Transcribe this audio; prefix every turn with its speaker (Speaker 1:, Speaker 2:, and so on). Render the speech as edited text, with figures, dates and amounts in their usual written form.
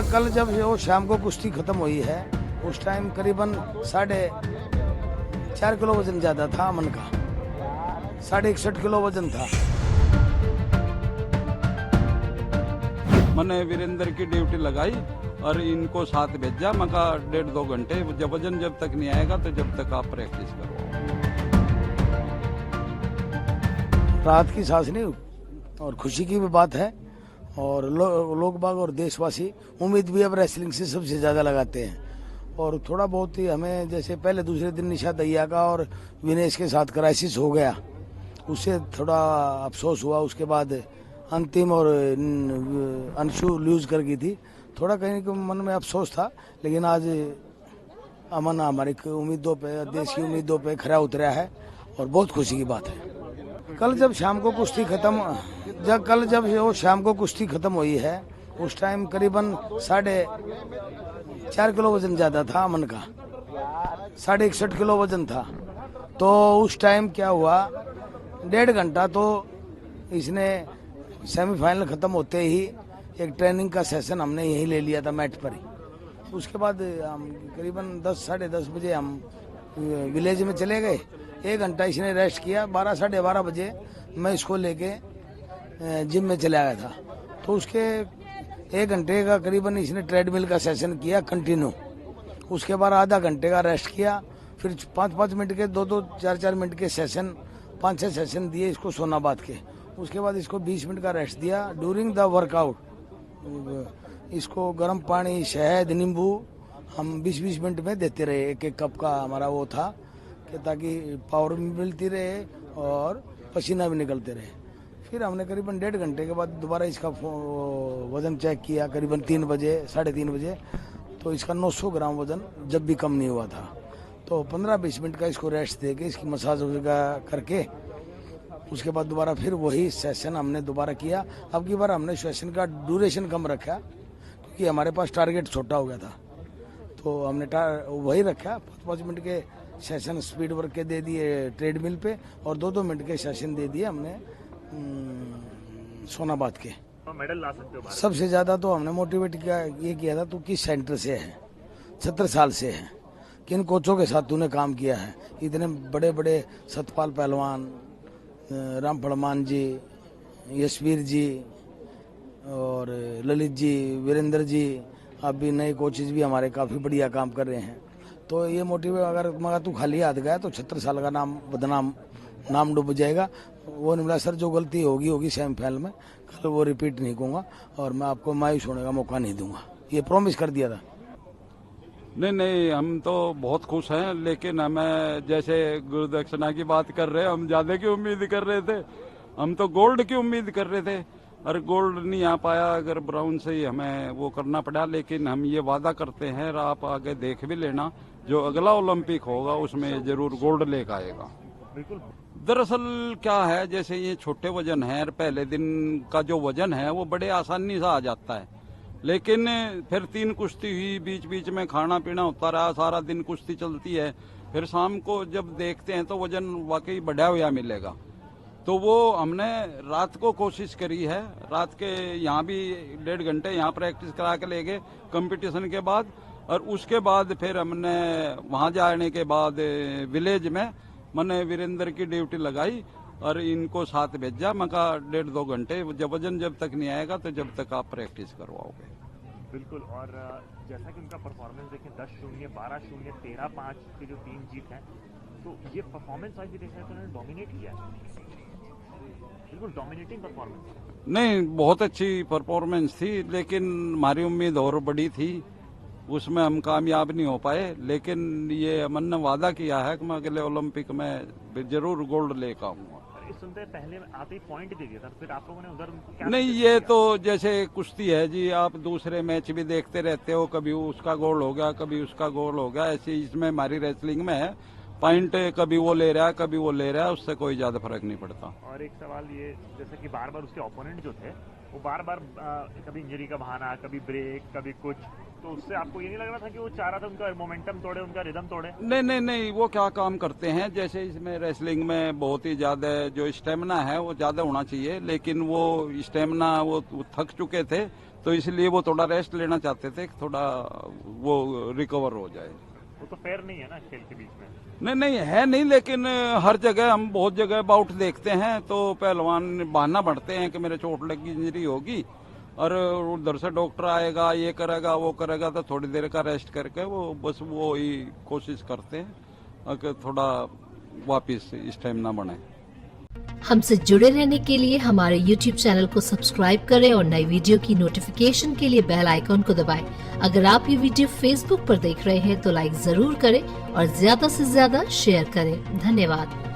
Speaker 1: जब वो शाम को कुश्ती खत्म हुई है उस टाइम करीबन 4.5 किलो वजन ज्यादा था अमन का, 61.5 किलो वजन था।
Speaker 2: मैंने वीरेंद्र की ड्यूटी लगाई और इनको साथ भेजा। मैं कहा 1.5-2 घंटे जब वजन जब तक नहीं आएगा तो जब तक आप प्रैक्टिस करो।
Speaker 1: राहत की सांस नहीं और खुशी की भी बात है। और लोग बाग और देशवासी उम्मीद भी अब रेसलिंग से सबसे ज्यादा लगाते हैं। और थोड़ा बहुत ही हमें जैसे पहले दूसरे दिन निशा दैया का और विनेश के साथ क्राइसिस हो गया, उससे थोड़ा अफसोस हुआ। उसके बाद अंतिम और अंशु लूज कर गई थी, थोड़ा कहीं मन में अफसोस था। लेकिन आज अमन हमारी उम्मीदों पे, देश की उम्मीदों पे खरा उतरा है और बहुत खुशी की बात है। कल जब शाम को कुश्ती खत्म हुई है उस टाइम करीबन 4.5 किलो वजन ज्यादा था अमन का, 61.5 किलो वजन था। तो उस टाइम क्या हुआ, 1.5 घंटा तो इसने सेमीफाइनल खत्म होते ही एक ट्रेनिंग का सेशन हमने यही ले लिया था मैट पर ही। उसके बाद हम करीबन 10-10:30 बजे हम विलेज में चले गए। 1 घंटा इसने रेस्ट किया। 12-12:30 बजे मैं इसको लेके जिम में चला गया था। तो उसके 1 घंटे का करीबन इसने ट्रेडमिल का सेशन किया कंटिन्यू। उसके बाद आधा घंटे का रेस्ट किया, फिर 5-5 मिनट के 2-2, 4-4 मिनट के सेशन, 5-6 सेशन दिए इसको सोनाबाद के। उसके बाद इसको 20 मिनट का रेस्ट दिया। ड्यूरिंग द वर्कआउट इसको गर्म पानी, शहद, नींबू हम 20-20 मिनट में देते रहे। एक कप का हमारा वो था कि ताकि पावर भी मिलती रहे और पसीना भी निकलते रहे। फिर हमने करीबन 1.5 घंटे के बाद दोबारा इसका वजन चेक किया, करीबन 3 बजे, 3:30 बजे। तो इसका 900 ग्राम वजन जब भी कम नहीं हुआ था। तो 15-20 मिनट का इसको रेस्ट दे के इसकी मसाज वगैरह करके उसके बाद दोबारा फिर वही सेशन हमने दोबारा किया। अब की बार हमने सेशन का ड्यूरेशन कम रखा क्योंकि हमारे पास टारगेट छोटा हो गया था। तो हमने वही रखा, 5-5 मिनट के सेशन स्पीड वर्क के दे दिए ट्रेडमिल पे और 2-2 मिनट के सेशन दे दिए हमने सोनाबाद के।
Speaker 3: मेडल ला सकते हो?
Speaker 1: सबसे ज्यादा तो हमने मोटिवेट किया था, तू किस सेंटर से है, 70 साल से है, किन कोचों के साथ तूने काम किया है। इतने बड़े बड़े सतपाल पहलवान, राम फड़मान जी, यशवीर जी और ललित जी, वीरेंद्र जी, अभी नए कोचेज भी हमारे काफी बढ़िया काम कर रहे हैं। तो ये मोटिवेट, अगर तू खाली हाथ गया तो 76 साल का नाम डूब जाएगा। वो नहीं मिला सर, जो गलती होगी सेमीफाइनल में, कल वो रिपीट नहीं करूंगा और मैं आपको मायूस होने का मौका नहीं दूंगा, ये प्रॉमिस कर दिया था।
Speaker 2: नहीं, हम तो बहुत खुश हैं, लेकिन हमें जैसे गुरुदक्षिणा की बात कर रहे हैं, हम ज्यादा की उम्मीद कर रहे थे। हम तो गोल्ड की उम्मीद कर रहे थे और गोल्ड नहीं आ पाया, अगर ब्राउन से ही हमें वो करना पड़ा। लेकिन हम ये वादा करते हैं और आप आगे देख भी लेना, जो अगला ओलंपिक होगा उसमें जरूर गोल्ड लेकर आएगा।
Speaker 3: बिल्कुल।
Speaker 2: दरअसल क्या है, जैसे ये छोटे वजन है और पहले दिन का जो वजन है वो बड़े आसानी से आ जाता है। लेकिन फिर 3 कुश्ती हुई, बीच बीच में खाना पीना होता रहा, सारा दिन कुश्ती चलती है। फिर शाम को जब देखते हैं तो वजन वाकई बढ़ा हुआ मिलेगा। तो वो हमने रात को कोशिश करी है, रात के यहाँ भी 1.5 घंटे यहाँ प्रैक्टिस करा के ले गए कंपटीशन के बाद। और उसके बाद फिर हमने वहाँ जाने के बाद विलेज में मैंने वीरेंद्र की ड्यूटी लगाई और इनको साथ भेजा। मैं कहा 1.5-2 घंटे जब वजन जब तक नहीं आएगा तो जब तक आप प्रैक्टिस करवाओगे।
Speaker 3: बिल्कुल। और जैसा कि उनका परफॉर्मेंस देखें, 10-0, 12-0, 13-5 की जो 3 जीत है, तो ये परफॉर्मेंस आज भी देखा है तो उन्होंने डोमिनेट किया है, बिल्कुल डोमिनेटिंग परफॉर्मेंस।
Speaker 2: नहीं, बहुत अच्छी परफॉर्मेंस थी, लेकिन हमारी उम्मीद और बड़ी थी, उसमें हम कामयाब नहीं हो पाए। लेकिन ये अमन ने वादा किया है कि मैं अगले ओलंपिक में जरूर गोल्ड लेकर आऊंगा।
Speaker 3: सुनते पहले आते ही पॉइंट दे दिया था, फिर आप लोगों ने उधर क्या? नहीं,
Speaker 2: ये तो जैसे कुश्ती है जी, आप दूसरे मैच भी देखते रहते हो, कभी उसका गोल हो गया, कभी उसका गोल हो गया, ऐसे इसमें हमारी रेसलिंग में है पॉइंट, कभी वो ले रहा है, कभी वो ले रहा है, उससे कोई ज्यादा फर्क नहीं पड़ता।
Speaker 3: और एक सवाल ये, जैसे कि बार बार उसके ओपोनेंट जो थे वो बार बार कभी इंजरी का बहाना, कभी ब्रेक, कभी कुछ, तो उससे आपको ये नहीं लग रहा था कि वो चाह रहा था उनका मोमेंटम तोड़े, उनका रिदम तोड़े?
Speaker 2: नहीं नहीं नहीं, वो क्या काम करते हैं, जैसे इसमें रेसलिंग में बहुत ही ज्यादा जो स्टेमिना है वो ज्यादा होना चाहिए, लेकिन वो स्टेमिना वो थक चुके थे, तो इसलिए वो थोड़ा रेस्ट लेना चाहते थे, थोड़ा वो रिकवर हो जाए।
Speaker 3: वो तो फेयर नहीं है ना खेल के बीच में।
Speaker 2: नहीं नहीं है नहीं, लेकिन हर जगह हम बहुत जगह बाउट देखते हैं तो पहलवान बहाना बढ़ते हैं कि मेरे चोट लगी, इंजरी होगी, और उधर से डॉक्टर आएगा, ये करेगा वो करेगा, तो थोड़ी देर का रेस्ट करके वो बस वो ही कोशिश करते हैं कि थोड़ा वापिस स्टेमिना बने।
Speaker 4: हमसे जुड़े रहने के लिए हमारे YouTube चैनल को सब्सक्राइब करें और नई वीडियो की नोटिफिकेशन के लिए बेल आइकॉन को दबाएं। अगर आप ये वीडियो Facebook पर देख रहे हैं तो लाइक जरूर करें और ज्यादा से ज्यादा शेयर करें। धन्यवाद।